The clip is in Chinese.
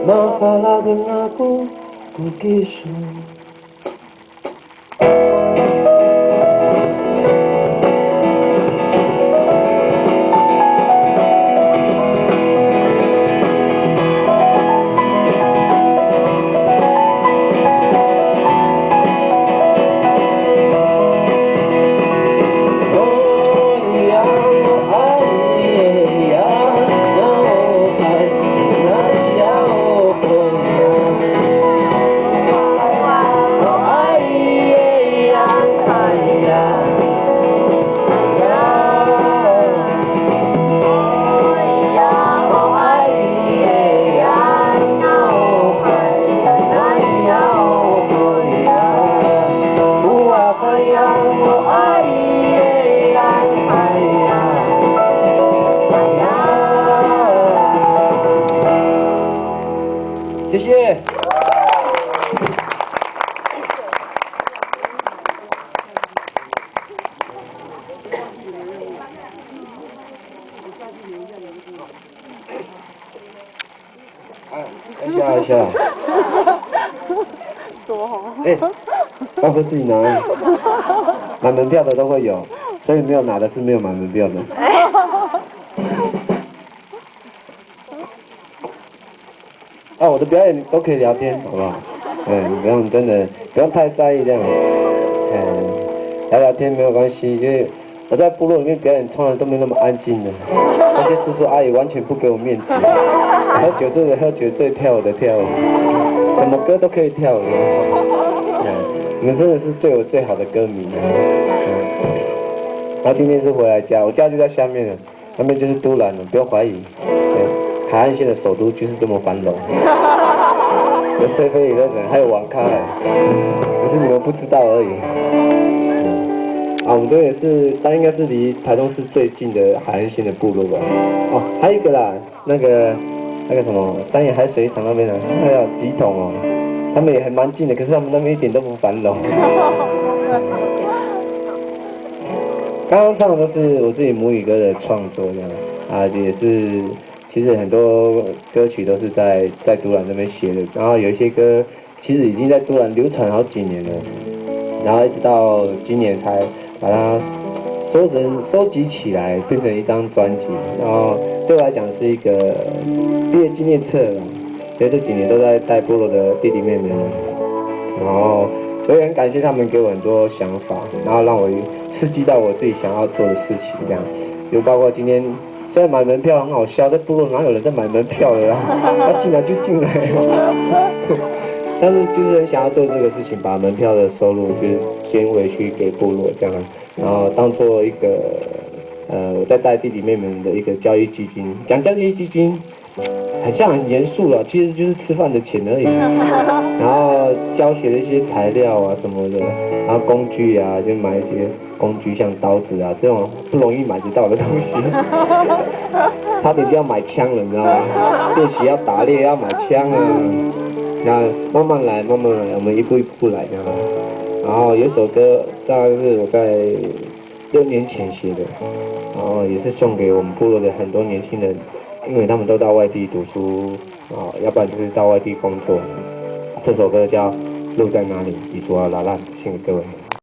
Masalah dengan aku kisah.谢谢。一下。多好。包括自己拿，买门票的都会有，所以没有拿的是没有买门票的。我的表演都可以聊天，好不好？你不用真的不用太在意这样，聊聊天没有关系，因为我在部落里面表演从来都没那么安静的，那些叔叔阿姨完全不给我面子，喝酒醉的喝酒醉，跳舞的跳舞，什么歌都可以跳舞。你们真的是对我最好的歌迷。然后今天是回来家，我家就在下面了，那边就是都兰了，不要怀疑。海岸线的首都就是这么繁荣，有7-11，还有网咖，只是你们不知道而已。我们这也是，它应该是离台东市最近的海岸线的部落吧。还有一个啦，那个什么三野海水厂那边的，还有吉桶他们也还蛮近的，可是他们那边一点都不繁荣。刚刚唱的都是我自己母语歌的创作这样，也是。其实很多歌曲都是在都兰这边写的，然后有一些歌其实已经在都兰流传好几年了，然后一直到今年才把它收集起来变成一张专辑，然后对我来讲是一个毕业纪念册啦。因为这几年都在带部落的弟弟妹妹们，然后我也很感谢他们给我很多想法，然后让我刺激到我自己想要做的事情，这样，就包括今天虽然买门票很好笑，在部落哪有人在买门票的啊？他进来就进来，但是就是很想要做这个事情，把门票的收入就是先回去给部落这样，然后当做一个我在带弟弟妹妹们的一个教育基金，讲教育基金。很像很严肃了，其实就是吃饭的钱而已。然后教学的一些材料啊什么的，然后工具啊，就买一些工具，像刀子啊这种不容易买得到的东西。差点就要买枪了，你知道吗？练习要打猎要买枪啊。那慢慢来，慢慢来，我们一步一步来这样。然后有首歌大概是我在6年前写的，然后也是送给我们部落的很多年轻人。因为他们都到外地读书啊，要不然就是到外地工作。这首歌叫《路在哪里》，以主要拉拉献给各位。